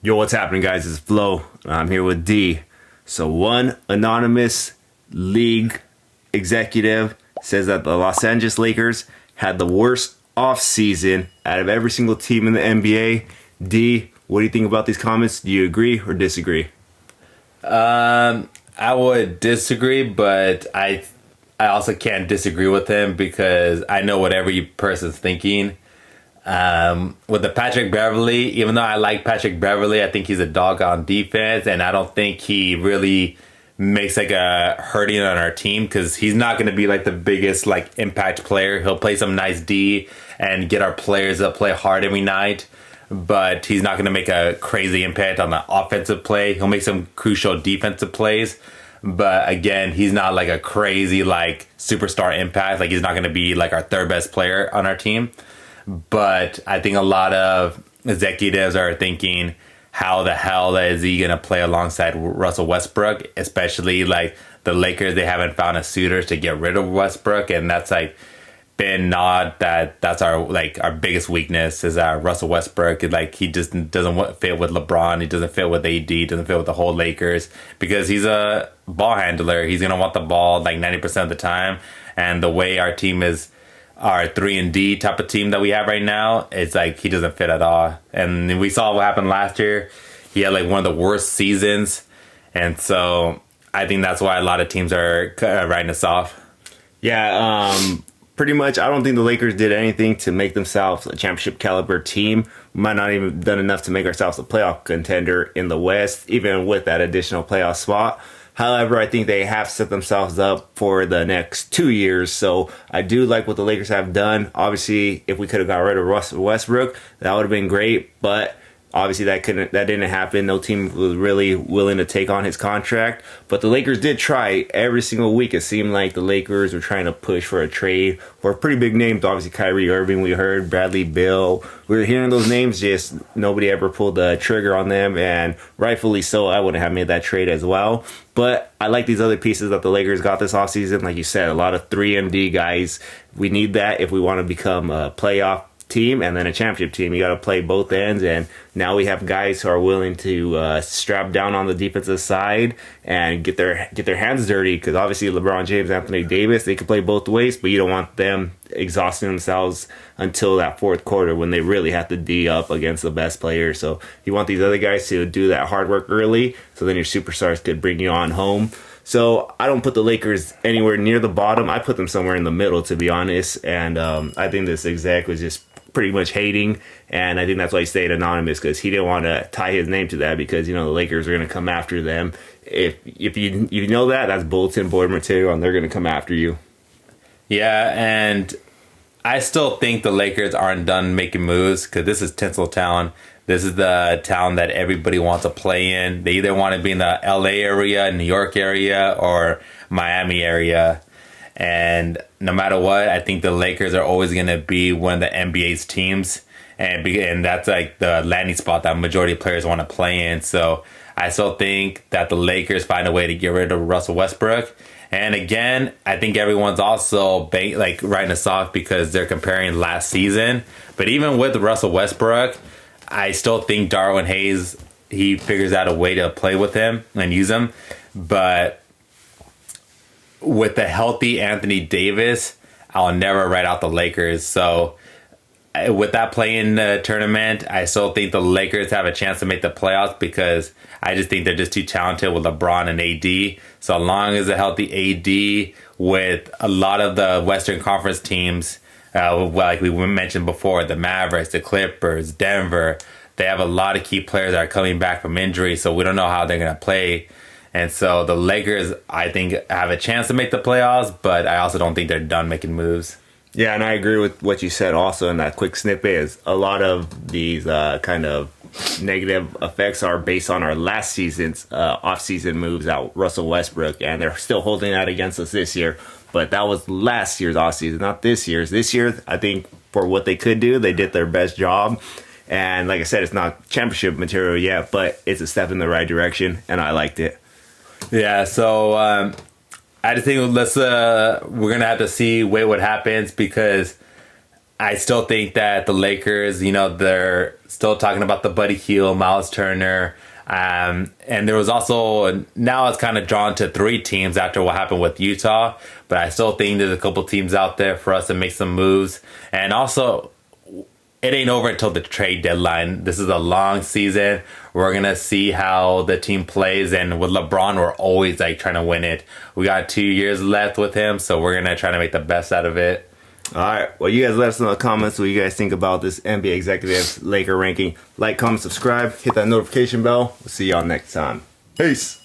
Yo, what's happening, guys? It's Flo. I'm here with D. So, one anonymous league executive says that the Los Angeles Lakers had the worst offseason out of every single team in the NBA. D, what do you think about these comments? Do you agree or disagree? I would disagree, but I also can't disagree with him because I know what every person's thinking. With the Patrick Beverly, even though I like Patrick Beverly, I think he's a dog on defense, and I don't think he really makes like a hurting on our team because he's not going to be like the biggest like impact player. He'll play some nice D and get our players to play hard every night, but he's not going to make a crazy impact on the offensive play. He'll make some crucial defensive plays, but again, he's not like a crazy like superstar impact. Like he's not going to be like our third best player on our team. But I think a lot of executives are thinking, how the hell is he going to play alongside Russell Westbrook? Especially like the Lakers, they haven't found a suitor to get rid of Westbrook. And that's like been nod that's our biggest weakness is Russell Westbrook. Like he just doesn't fit with LeBron. He doesn't fit with AD. Doesn't fit with the whole Lakers because he's a ball handler. He's going to want the ball like 90% of the time. And the way our team is, our 3-and-D type of team that we have right now, it's like he doesn't fit at all. And we saw what happened last year. He had like one of the worst seasons. And so I think that's why a lot of teams are writing us off. Yeah, pretty much. I don't think the Lakers did anything to make themselves a championship caliber team. We might not even done enough to make ourselves a playoff contender in the West, even with that additional playoff spot. However, I think they have set themselves up for the next 2 years. So I do like what the Lakers have done. Obviously, if we could have got rid of Russell Westbrook, that would have been great. But obviously that didn't happen. No team was really willing to take on his contract. But the Lakers did try every single week. It seemed like the Lakers were trying to push for a trade for pretty big names. Obviously, Kyrie Irving, we heard, Bradley Beal. We were hearing those names, just nobody ever pulled the trigger on them. And rightfully so, I wouldn't have made that trade as well. But I like these other pieces that the Lakers got this offseason. Like you said, a lot of 3-and-D guys. We need that if we want to become a playoff team and then a championship team. You got to play both ends, and now we have guys who are willing to strap down on the defensive side and get their hands dirty, because obviously LeBron James, Anthony Davis, they can play both ways, but you don't want them exhausting themselves until that fourth quarter when they really have to D up against the best player. So you want these other guys to do that hard work early, so then your superstars could bring you on home. So I don't put the Lakers anywhere near the bottom. I put them somewhere in the middle, to be honest. And I think this exec was just pretty much hating, and I think that's why he stayed anonymous, because he didn't want to tie his name to that, because the Lakers are going to come after them. If you know that's bulletin board material, and they're going to come after you. Yeah, and I still think the Lakers aren't done making moves because this is Tinseltown. This is the town that everybody wants to play in. They either want to be in the LA area, New York area, or Miami area. And no matter what, I think the Lakers are always going to be one of the NBA's teams. And that's like the landing spot that majority of players want to play in. So I still think that the Lakers find a way to get rid of Russell Westbrook. And again, I think everyone's also writing us off because they're comparing last season. But even with Russell Westbrook, I still think Darwin Hayes, he figures out a way to play with him and use him. But with the healthy Anthony Davis, I'll never write out the Lakers. So with that play-in tournament, I still think the Lakers have a chance to make the playoffs because I just think they're just too talented with LeBron and AD. So long as a healthy AD with a lot of the Western Conference teams, like we mentioned before, the Mavericks, the Clippers, Denver, they have a lot of key players that are coming back from injury, so we don't know how they're going to play. And so the Lakers, I think, have a chance to make the playoffs, but I also don't think they're done making moves. Yeah, and I agree with what you said also in that quick snippet. Is a lot of these kind of negative effects are based on our last season's off-season moves out Russell Westbrook, and they're still holding that against us this year. But that was last year's off-season, not this year's. This year, I think for what they could do, they did their best job. And like I said, it's not championship material yet, but it's a step in the right direction, and I liked it. Yeah, so I just think we're gonna have to wait what happens, because I still think that the Lakers, they're still talking about the Buddy Hield, Miles Turner. And there was also, now it's kind of drawn to 3 teams after what happened with Utah. But I still think there's a couple teams out there for us to make some moves. And also, it ain't over until the trade deadline. This is a long season. We're going to see how the team plays. And with LeBron, we're always like trying to win it. We got 2 years left with him. So we're going to try to make the best out of it. All right. Well, you guys let us know in the comments what you guys think about this NBA Executives Laker ranking. Like, comment, subscribe, hit that notification bell. We'll see y'all next time. Peace.